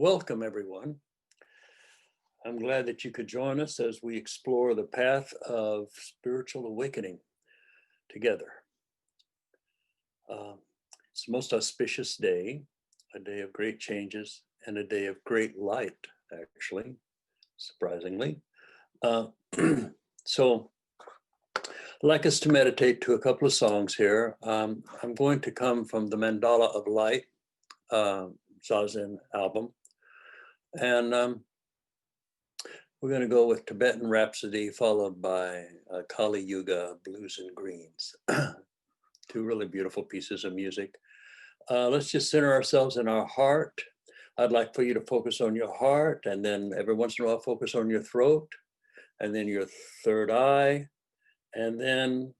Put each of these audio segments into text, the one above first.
welcome everyone. I'm glad that you could join us as we explore the path of spiritual awakening together. It's the most auspicious day, a day of great changes and a day of great light, actually, surprisingly. So I'd like us to meditate to a couple of songs here. I'm going to come from the Mandala of Light, Zazen album. And we're going to go with Tibetan Rhapsody, followed by Kali Yuga, Blues and Greens. Two really beautiful pieces of music. Let's just center ourselves in our heart. I'd like for you to focus on your heart, and then every once in a while focus on your throat, and then your third eye, and then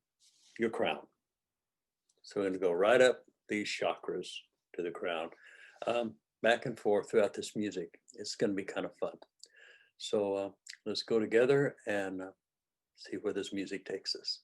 your crown. So we're going to go right up these chakras to the crown, back and forth throughout this music. It's going to be kind of fun. So let's go together and see where this music takes us.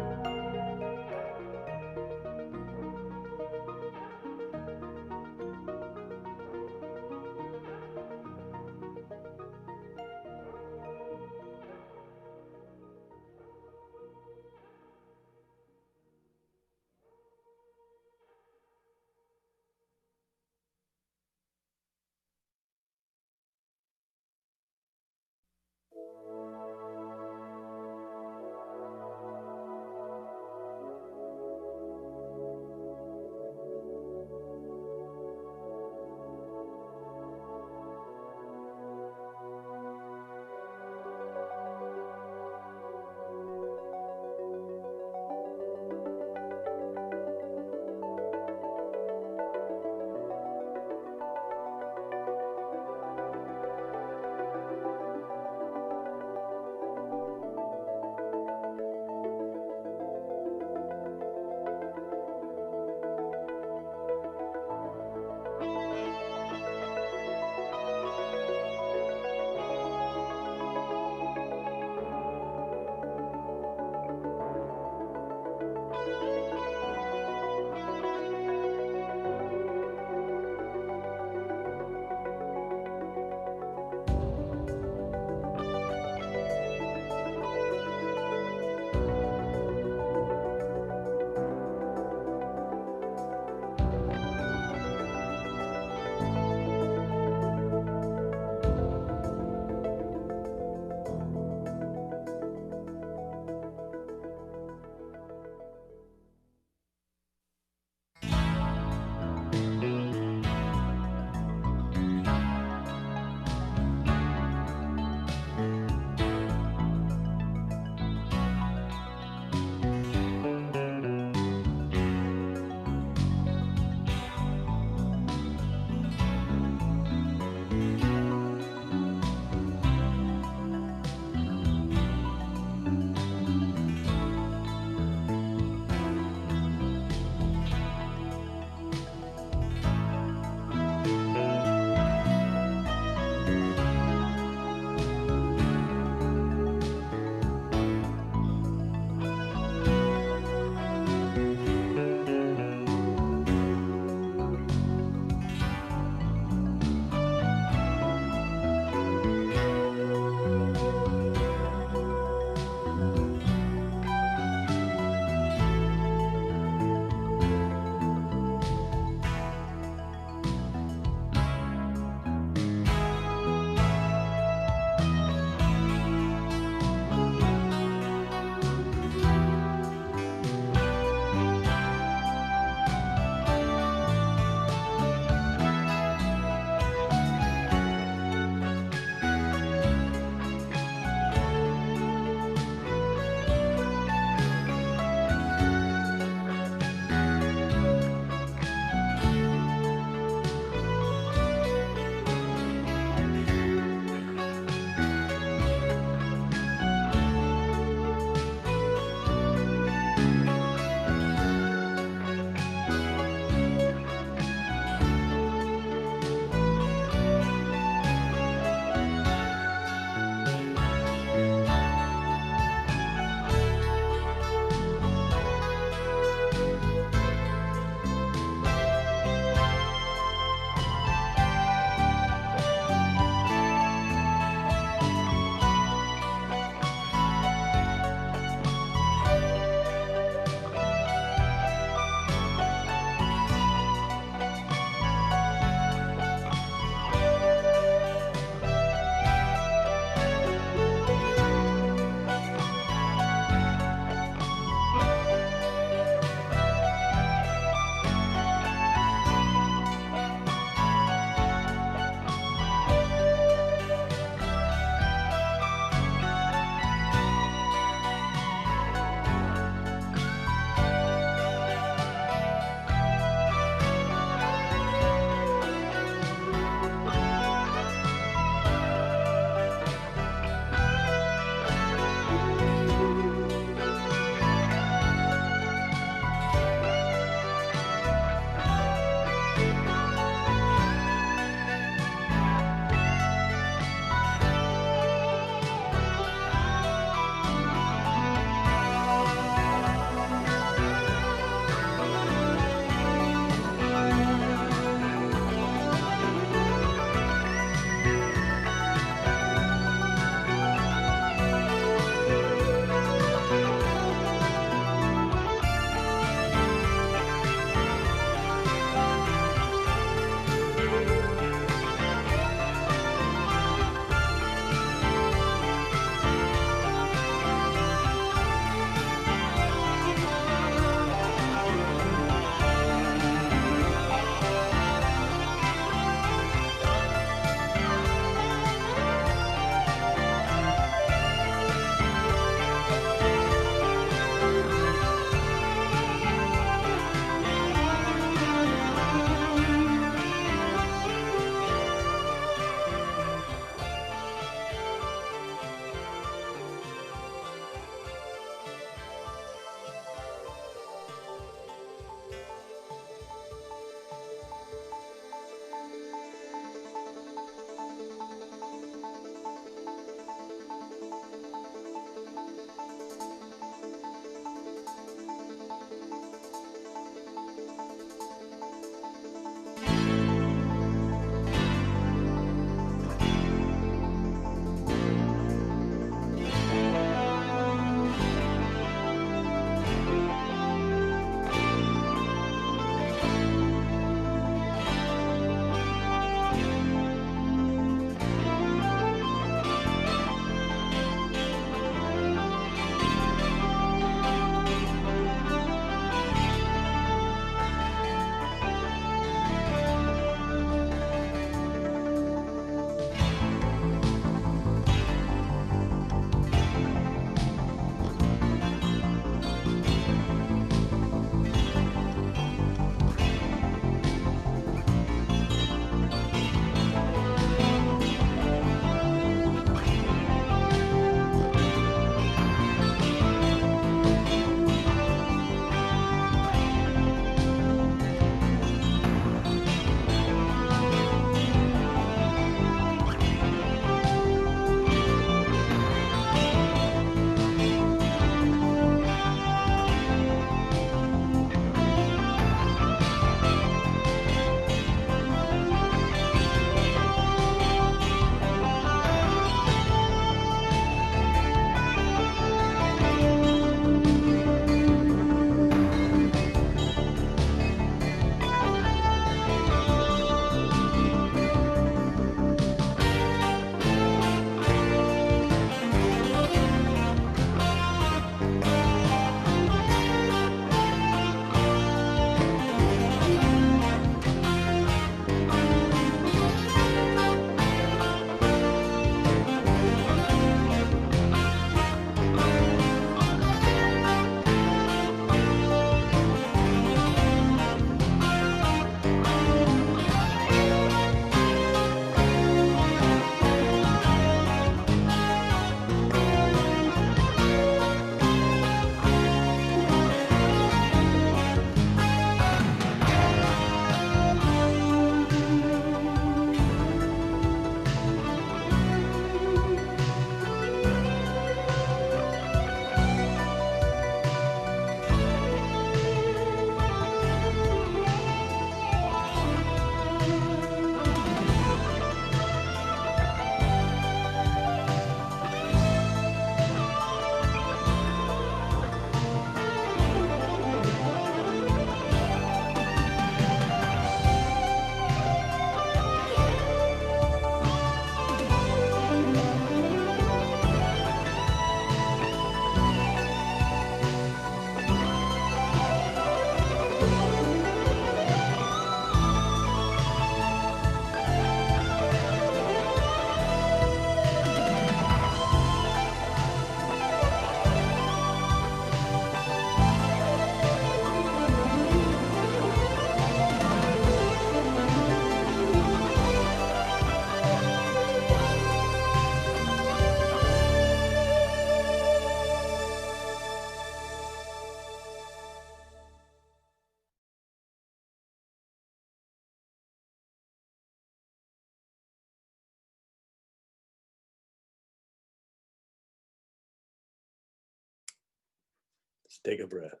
Let's take a breath.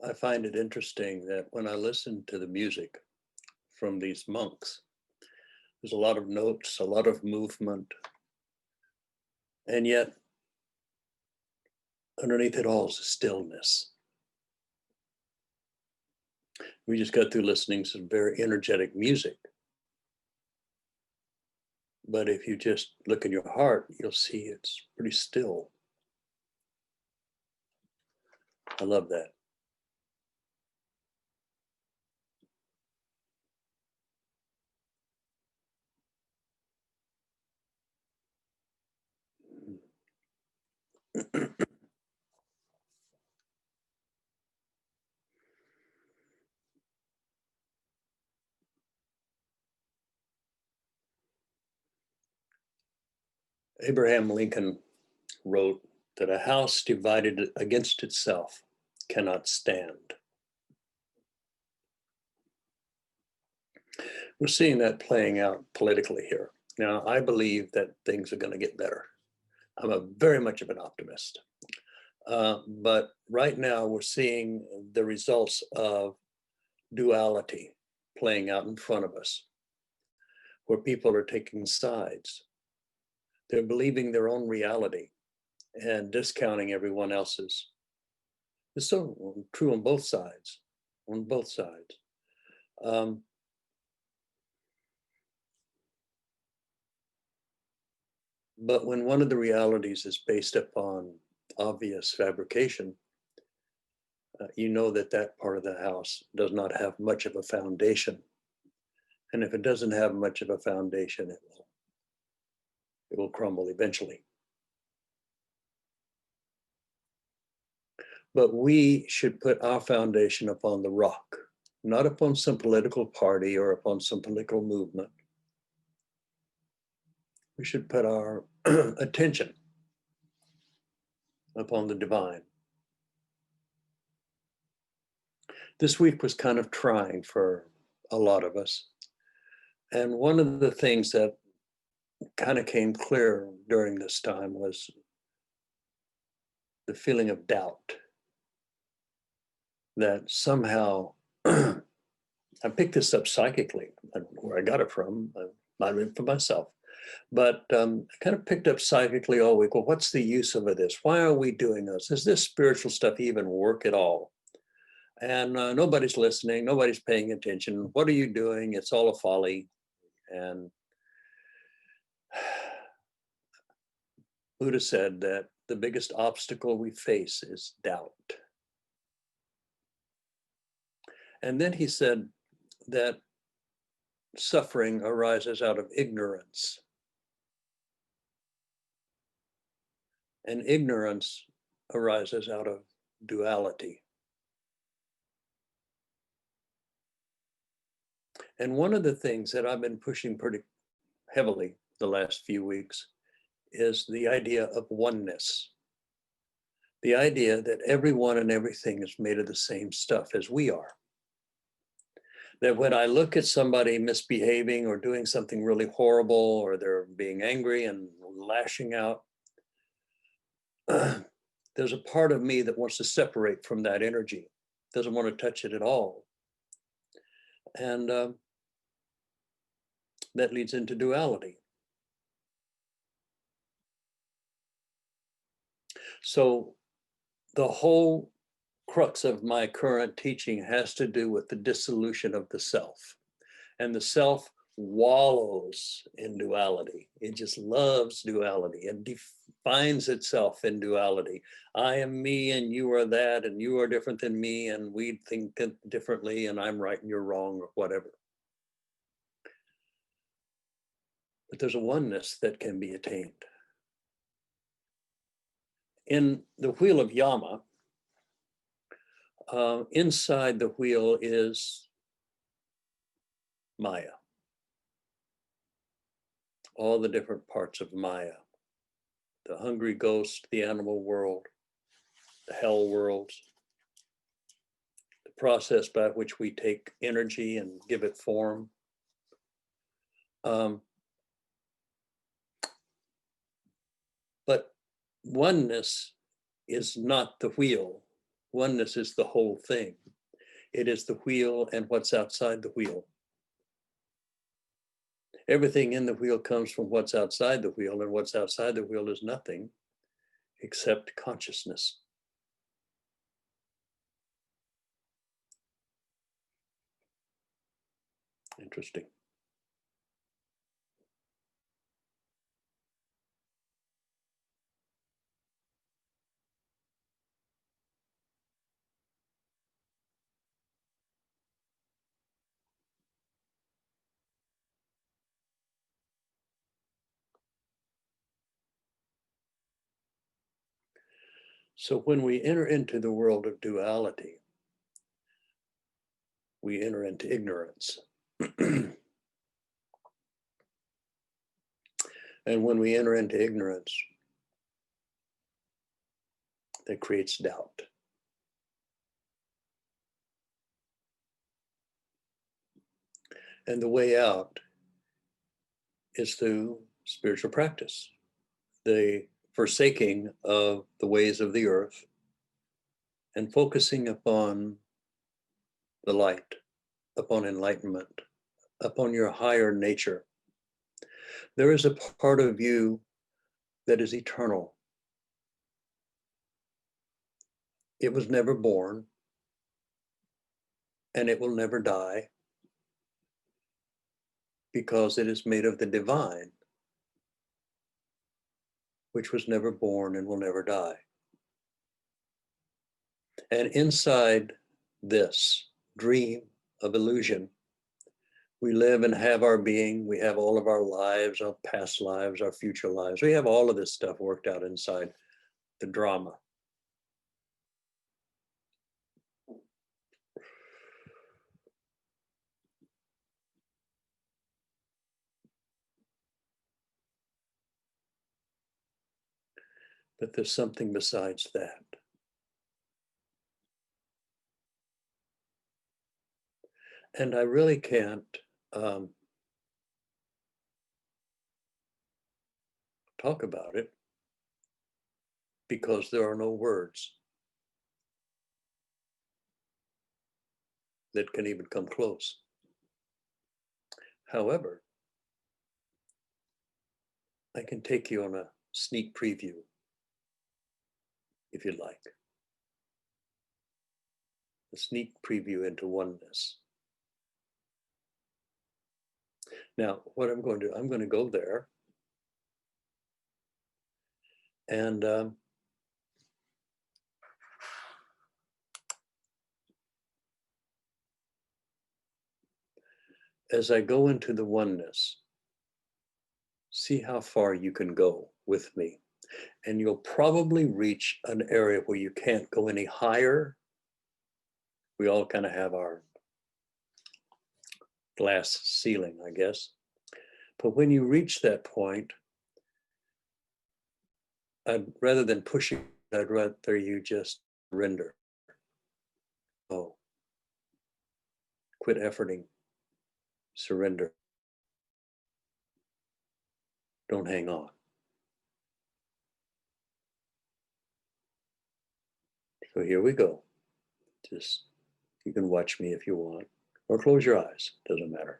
I find it interesting that when I listen to the music from these monks, there's a lot of notes, a lot of movement, and yet underneath it all is stillness. We just got through listening to some very energetic music. But if you just look in your heart, you'll see it's pretty still. I love that. Abraham Lincoln wrote that a house divided against itself cannot stand. We're seeing that playing out politically here. Now, I believe that things are going to get better. I'm very much of an optimist. But right now, we're seeing the results of duality playing out in front of us, where people are taking sides. They're believing their own reality and discounting everyone else's. It's so true on both sides, on both sides. But when one of the realities is based upon obvious fabrication, you know that that part of the house does not have much of a foundation. And if it doesn't have much of a foundation, it will crumble eventually. But we should put our foundation upon the rock, not upon some political party or upon some political movement. We should put our attention upon the divine. This week was kind of trying for a lot of us. And one of the things that kind of came clear during this time was the feeling of doubt that somehow I picked this up psychically. I don't know where I got it from. I might read it for myself. But I kind of picked up psychically all week. Well, what's the use of this? Why are we doing this? Does this spiritual stuff even work at all? And nobody's listening. Nobody's paying attention. What are you doing? It's all a folly. And Buddha said that the biggest obstacle we face is doubt. And then he said that suffering arises out of ignorance. And ignorance arises out of duality. And one of the things that I've been pushing pretty heavily the last few weeks is the idea of oneness. The idea that everyone and everything is made of the same stuff as we are. That when I look at somebody misbehaving or doing something really horrible, or they're being angry and lashing out, there's a part of me that wants to separate from that energy, doesn't want to touch it at all. And that leads into duality. So the whole crux of my current teaching has to do with the dissolution of the self. And the self wallows in duality. It just loves duality. It defines itself in duality. I am me and you are that, and you are different than me, and we think differently, and I'm right and you're wrong, or whatever. But there's a oneness that can be attained. In the wheel of Yama, inside the wheel is Maya. All the different parts of Maya. The hungry ghost, the animal world, the hell worlds, the process by which we take energy and give it form. But oneness is not the wheel. Oneness is the whole thing. It is the wheel and what's outside the wheel. Everything in the wheel comes from what's outside the wheel, and what's outside the wheel is nothing except consciousness. Interesting. So when we enter into the world of duality, we enter into ignorance. And when we enter into ignorance, that creates doubt. And the way out is through spiritual practice, the forsaking of the ways of the earth and focusing upon the light, upon enlightenment, upon your higher nature. There is a part of you that is eternal. It was never born, and it will never die, because it is made of the divine, which was never born and will never die. And inside this dream of illusion, we live and have our being. We have all of our lives, our past lives, our future lives. We have all of this stuff worked out inside the drama. But there's something besides that. And I really can't talk about it because there are no words that can even come close. However, I can take you on a sneak preview if you'd like. A sneak preview into oneness. Now, what I'm going to do, I'm going to go there. And as I go into the oneness, see how far you can go with me. And you'll probably reach an area where you can't go any higher. We all kind of have our glass ceiling, I guess. But when you reach that point, rather than pushing, I'd rather you just surrender. Oh, quit efforting, surrender. Don't hang on. So here we go. Just, you can watch me if you want, or close your eyes, doesn't matter.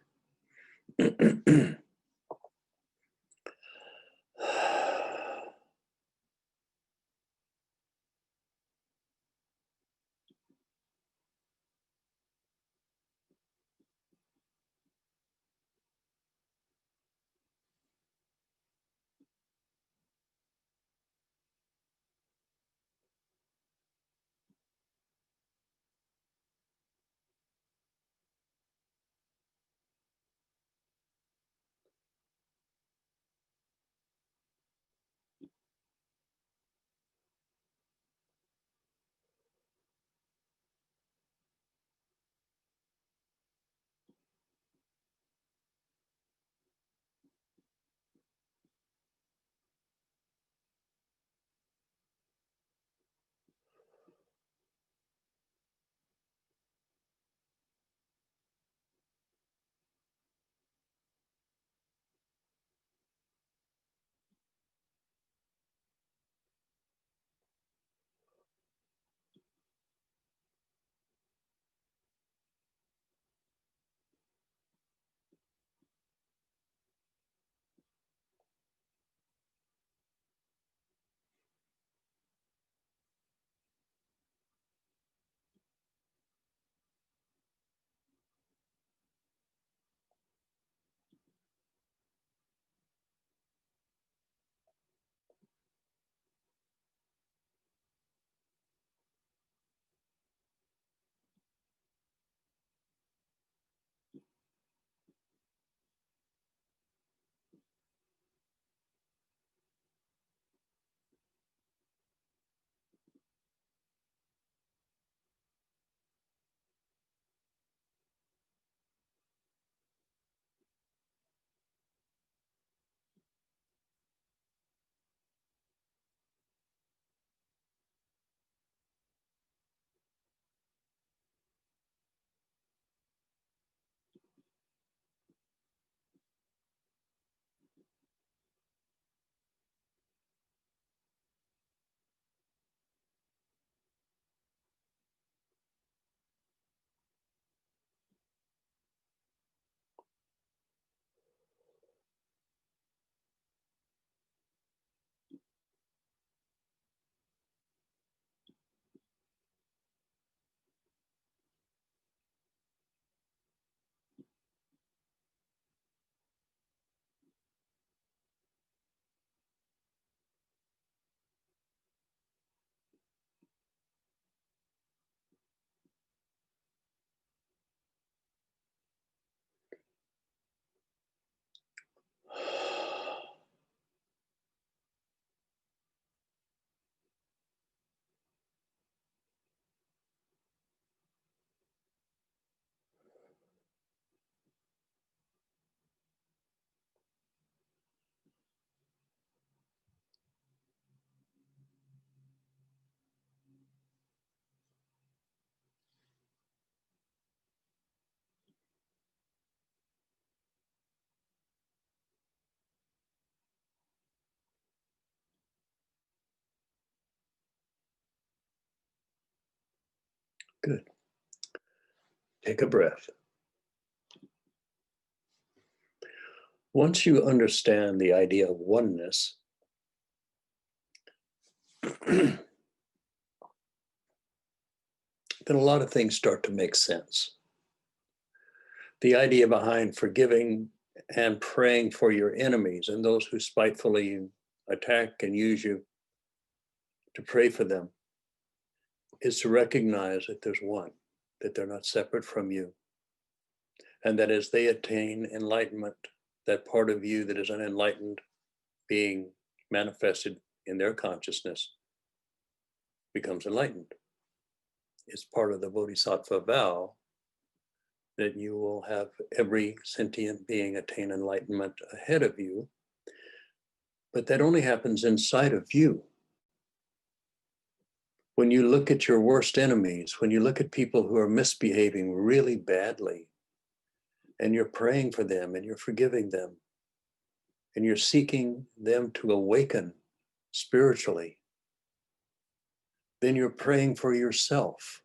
Good. Take a breath. Once you understand the idea of oneness, then a lot of things start to make sense. The idea behind forgiving and praying for your enemies and those who spitefully attack and use you, to pray for them, is to recognize that there's one, that they're not separate from you, and that as they attain enlightenment, that part of you that is unenlightened being manifested in their consciousness becomes enlightened. It's part of the bodhisattva vow that you will have every sentient being attain enlightenment ahead of you, but that only happens inside of you. When you look at your worst enemies, when you look at people who are misbehaving really badly, and you're praying for them and you're forgiving them, and you're seeking them to awaken spiritually, then you're praying for yourself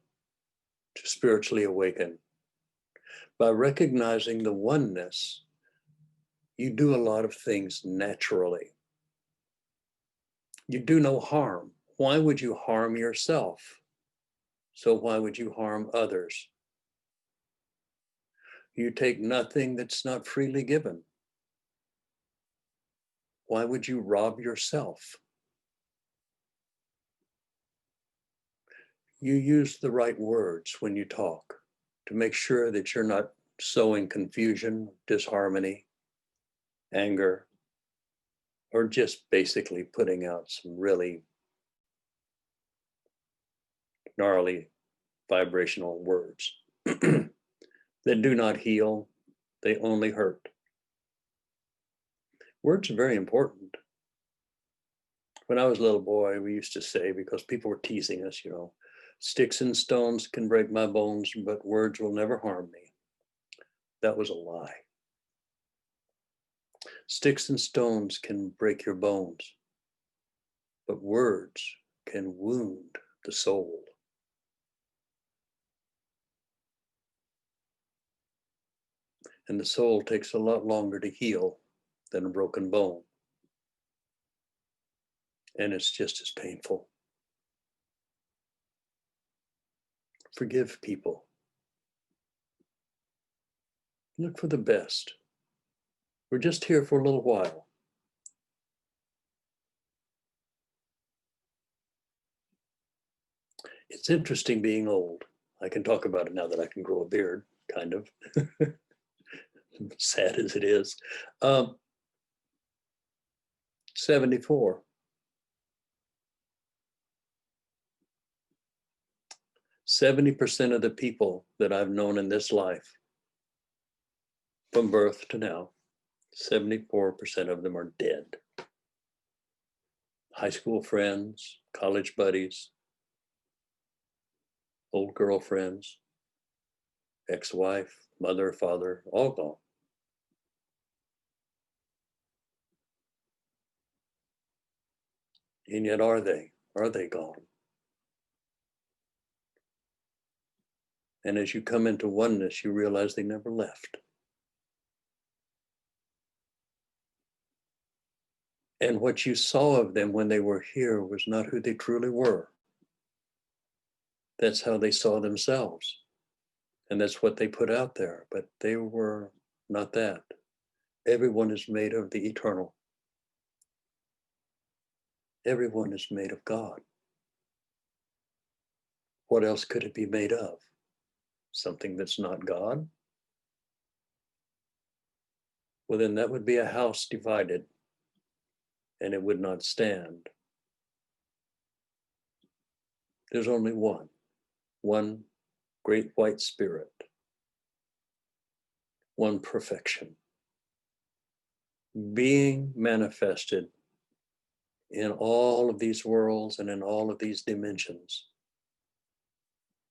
to spiritually awaken. By recognizing the oneness, you do a lot of things naturally. You do no harm. Why would you harm yourself? So why would you harm others? You take nothing that's not freely given. Why would you rob yourself? You use the right words when you talk to make sure that you're not sowing confusion, disharmony, anger, or just basically putting out some really gnarly vibrational words that do not heal, they only hurt. Words are very important. When I was a little boy, we used to say, because people were teasing us, sticks and stones can break my bones, but words will never harm me. That was a lie. Sticks and stones can break your bones, but words can wound the soul. And the soul takes a lot longer to heal than a broken bone. And it's just as painful. Forgive people. Look for the best. We're just here for a little while. It's interesting being old. I can talk about it now that I can grow a beard, kind of. Sad as it is. 74. 70% of the people that I've known in this life, from birth to now, 74% of them are dead. High school friends, college buddies, old girlfriends, ex-wife, mother, father, all gone. And yet are they gone? And as you come into oneness, you realize they never left. And what you saw of them when they were here was not who they truly were. That's how they saw themselves. And that's what they put out there, but they were not that. Everyone is made of the eternal. Everyone is made of God. What else could it be made of? Something that's not God? Well, then that would be a house divided, and it would not stand. There's only one great white spirit, one perfection, being manifested in all of these worlds and in all of these dimensions,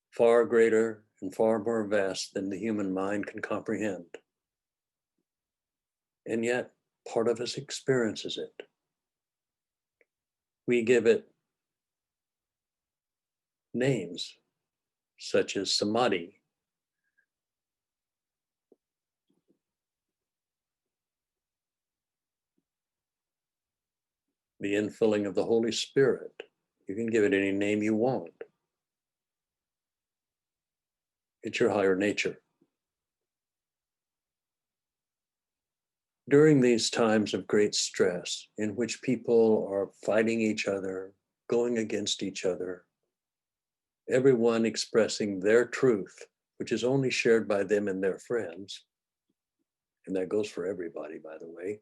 far greater and far more vast than the human mind can comprehend. And yet, part of us experiences it. We give it names. such as samadhi, the infilling of the Holy Spirit. You can give it any name you want. It's your higher nature. During these times of great stress, in which people are fighting each other, going against each other, everyone expressing their truth, which is only shared by them and their friends, and that goes for everybody, by the way,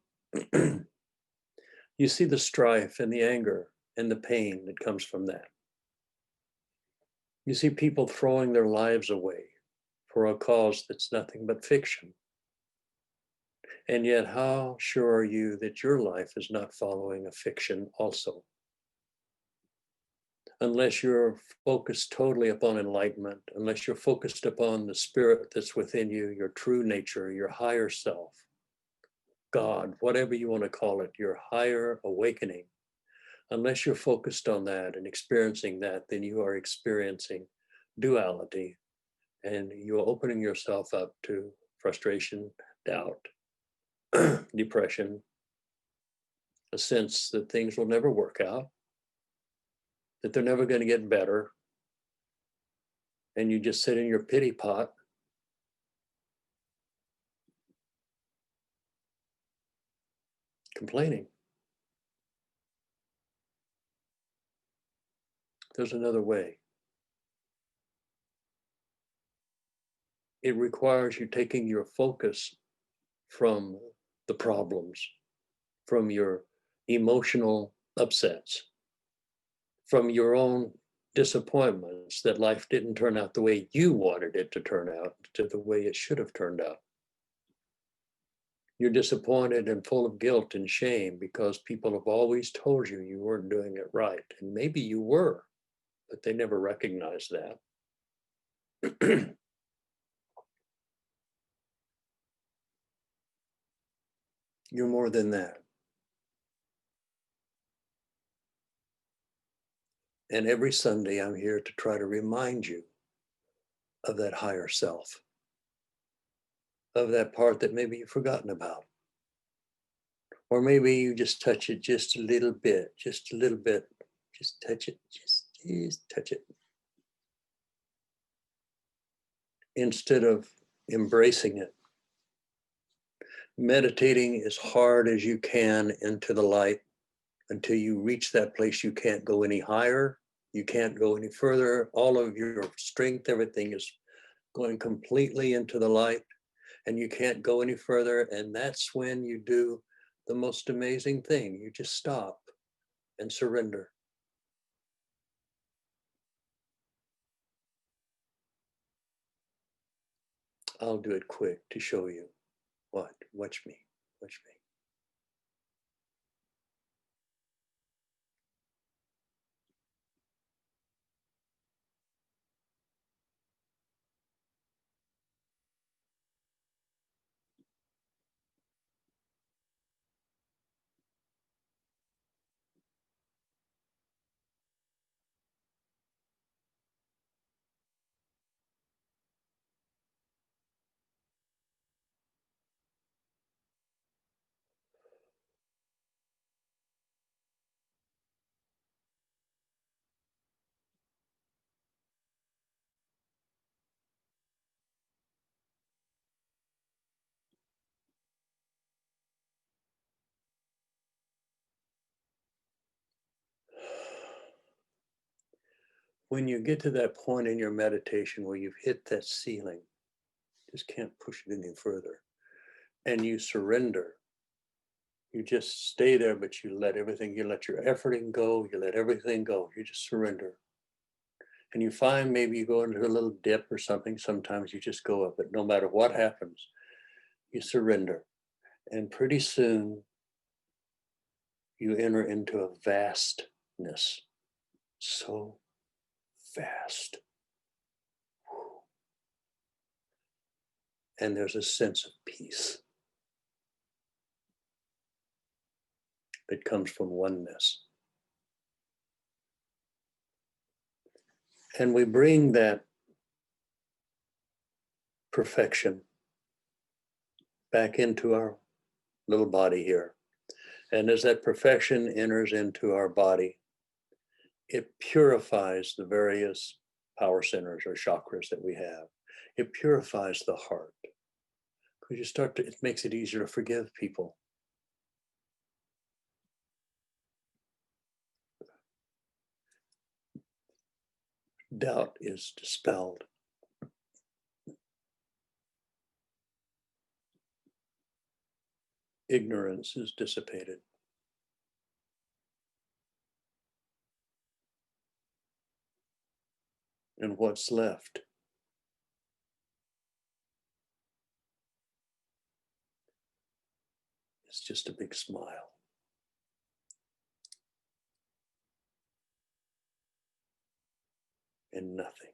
you see the strife and the anger and the pain that comes from that. You see people throwing their lives away for a cause that's nothing but fiction. And yet, how sure are you that your life is not following a fiction also? Unless you're focused totally upon enlightenment, unless you're focused upon the spirit that's within you, your true nature, your higher self, God, whatever you want to call it, your higher awakening, unless you're focused on that and experiencing that, then you are experiencing duality, and you're opening yourself up to frustration, doubt, depression, a sense that things will never work out, that they're never going to get better, and you just sit in your pity pot complaining. There's another way. It requires you taking your focus from the problems, from your emotional upsets, from your own disappointments that life didn't turn out the way you wanted it to turn out, to the way it should have turned out. You're disappointed and full of guilt and shame because people have always told you you weren't doing it right. And maybe you were, but they never recognized that. You're more than that. And every Sunday, I'm here to try to remind you of that higher self, of that part that maybe you've forgotten about. Or maybe you just touch it just a little bit, just touch it, just touch it. Instead of embracing it. Meditating as hard as you can into the light until you reach that place. You can't go any higher. You can't go any further. All of your strength, everything is going completely into the light, and you can't go any further. And that's when you do the most amazing thing. You just stop and surrender. I'll do it quick to show you. What? Watch me. Watch me. When you get to that point in your meditation where you've hit that ceiling, just can't push it any further, and you surrender, you just stay there, but you let everything, you let your efforting go, you let everything go, you just surrender. And you find maybe you go into a little dip or something, sometimes you just go up, but no matter what happens, you surrender. And pretty soon you enter into a vastness, so vast. And there's a sense of peace that comes from oneness. And we bring that perfection back into our little body here. And as that perfection enters into our body, it purifies the various power centers or chakras that we have. It purifies the heart. Because it makes it easier to forgive people. Doubt is dispelled. Ignorance is dissipated. And what's left is just a big smile. And nothing.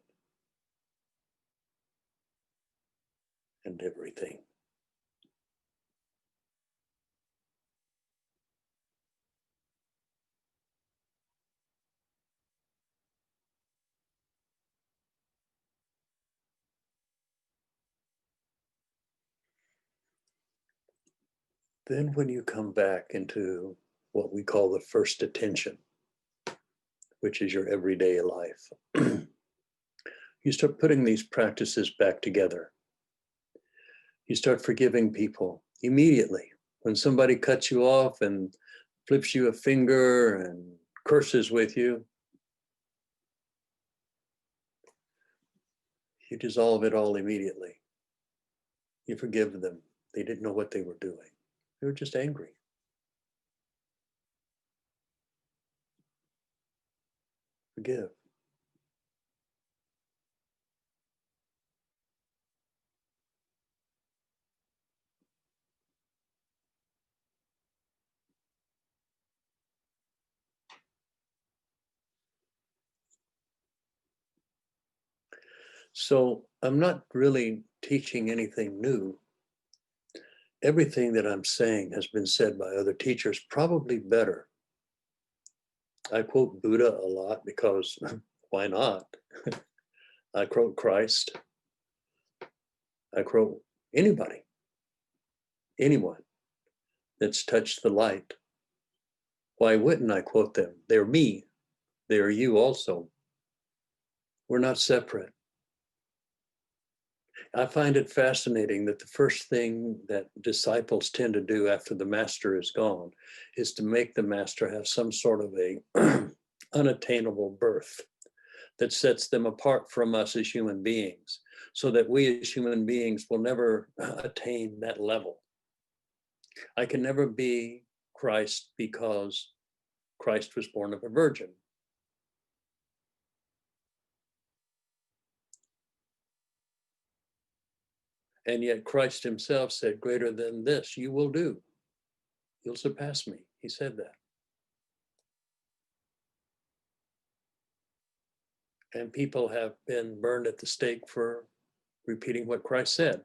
And everything. Then when you come back into what we call the first attention, which is your everyday life, you start putting these practices back together. You start forgiving people immediately. When somebody cuts you off and flips you a finger and curses with you, you dissolve it all immediately. You forgive them. They didn't know what they were doing. They were just angry. Forgive. So I'm not really teaching anything new. Everything that I'm saying has been said by other teachers, probably better. I quote Buddha a lot because why not? I quote Christ. I quote anybody, anyone that's touched the light. Why wouldn't I quote them? They're me. They're you also. We're not separate. I find it fascinating that the first thing that disciples tend to do after the master is gone is to make the master have some sort of a unattainable birth that sets them apart from us as human beings, so that we as human beings will never attain that level. I can never be Christ because Christ was born of a virgin. And yet Christ himself said, greater than this you will do. You'll surpass me. He said that. And people have been burned at the stake for repeating what Christ said.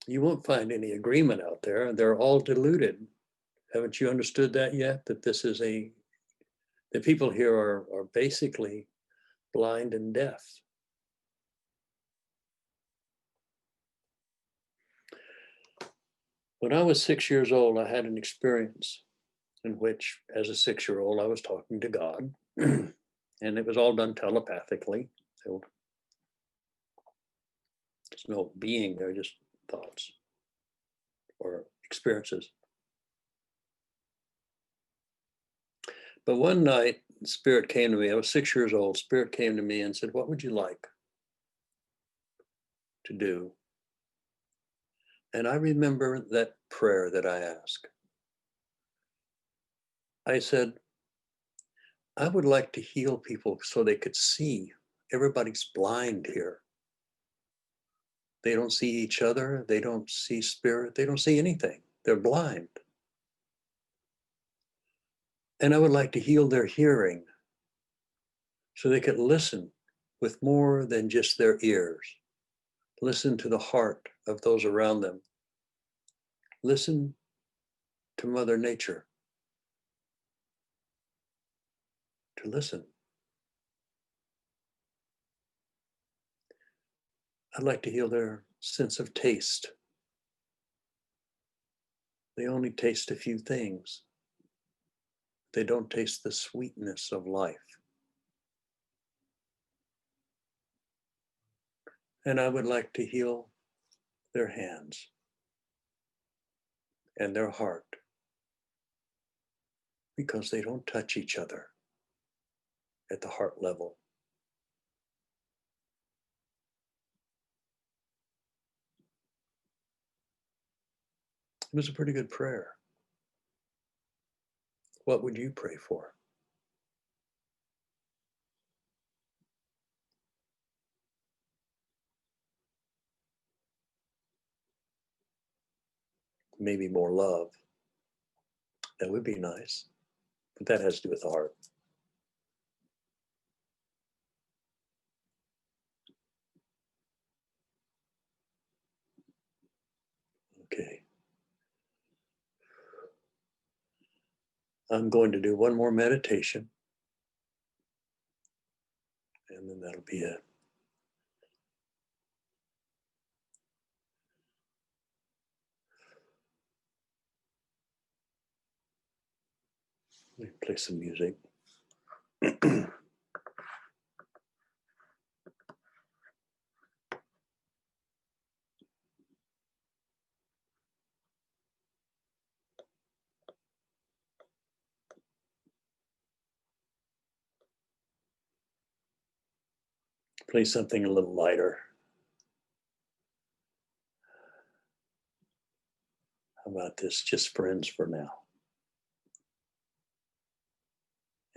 You won't find any agreement out there. They're all deluded. Haven't you understood that yet? That this is the people here are basically blind and deaf. When I was 6 years old, I had an experience in which, as a 6-year-old, I was talking to God, and it was all done telepathically. So there's no being there, just thoughts or experiences. But one night, Spirit came to me. I was 6 years old. Spirit came to me and said, what would you like to do? And I remember that prayer that I asked. I said, I would like to heal people so they could see. Everybody's blind here. They don't see each other. They don't see spirit. They don't see anything. They're blind. And I would like to heal their hearing so they could listen with more than just their ears. Listen to the heart of those around them. Listen to Mother Nature. To listen. I'd like to heal their sense of taste. They only taste a few things. They don't taste the sweetness of life. And I would like to heal their hands and their heart because they don't touch each other at the heart level. It was a pretty good prayer. What would you pray for? Maybe more love. That would be nice. But that has to do with the heart. Okay. I'm going to do one more meditation. And then that'll be it. Let me play some music. Play something a little lighter. How about this? Just friends for now.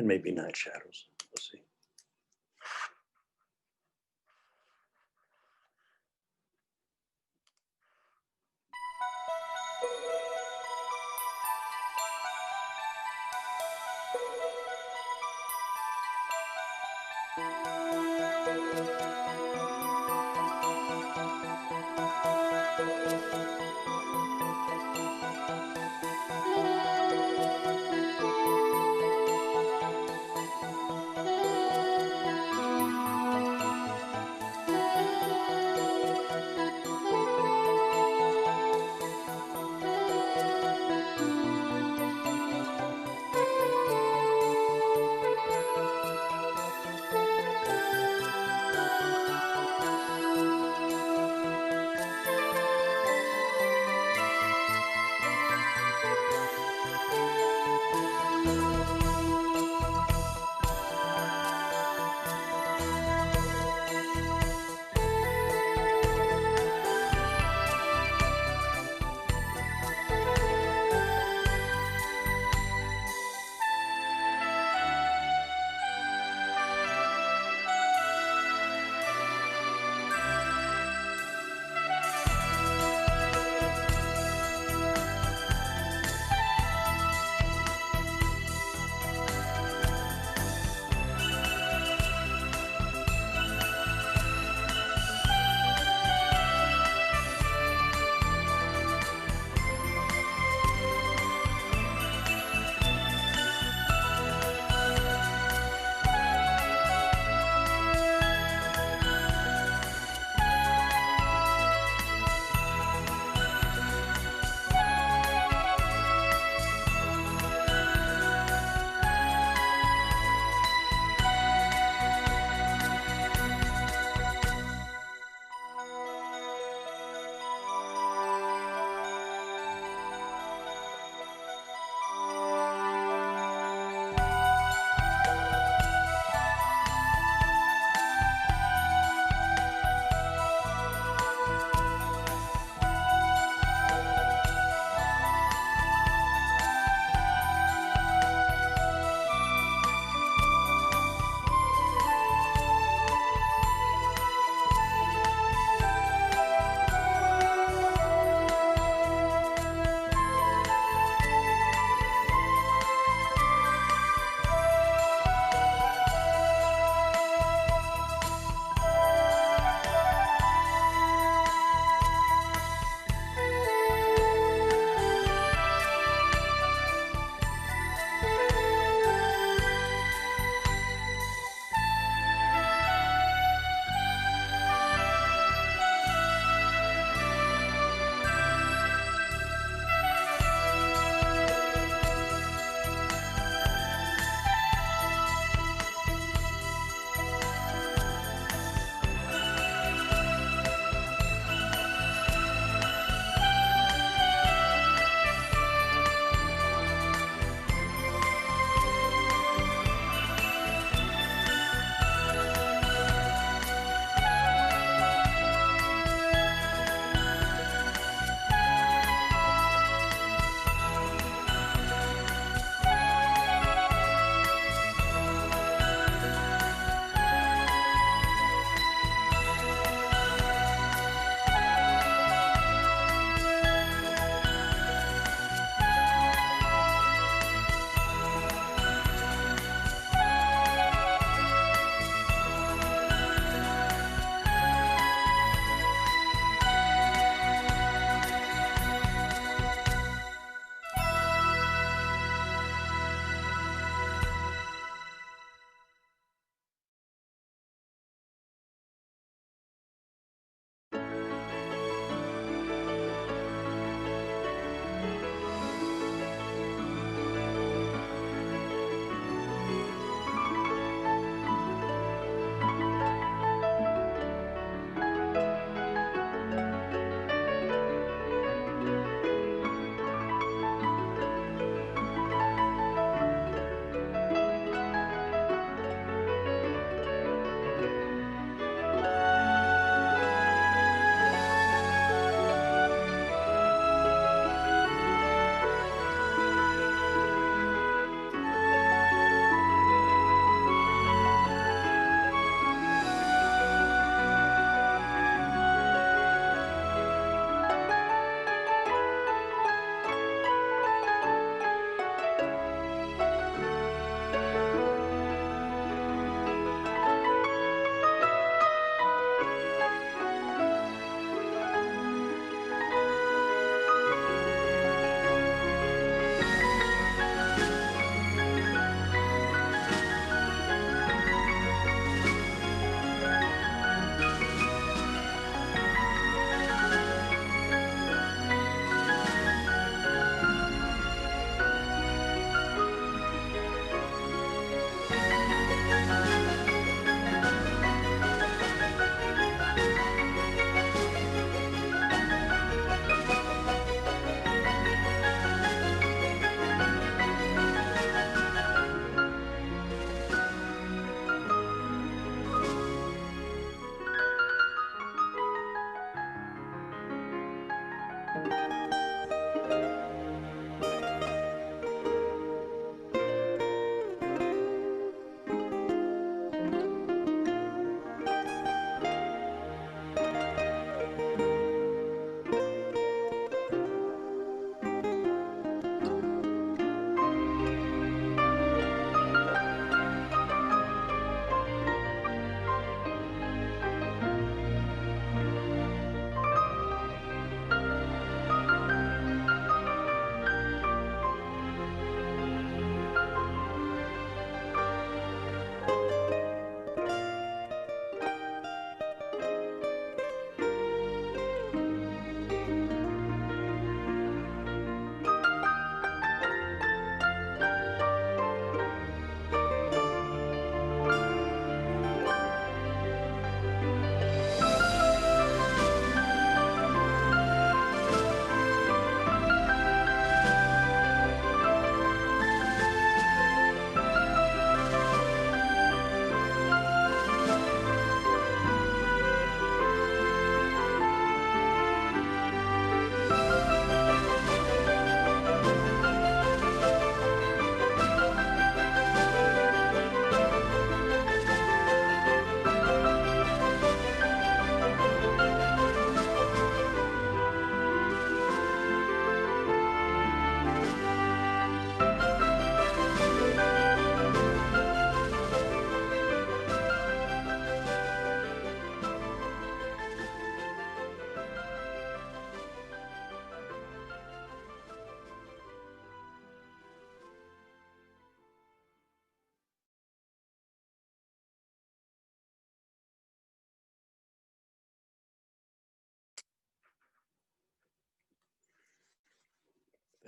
And maybe night shadows. We'll see.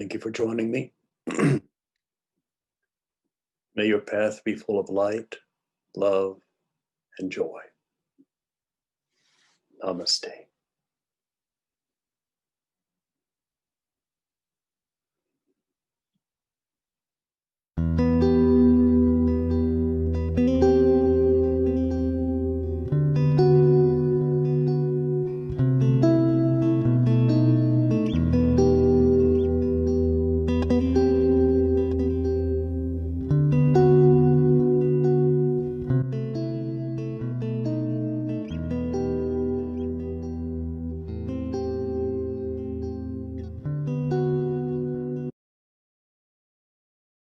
Thank you for joining me. May your path be full of light, love, and joy. Namaste.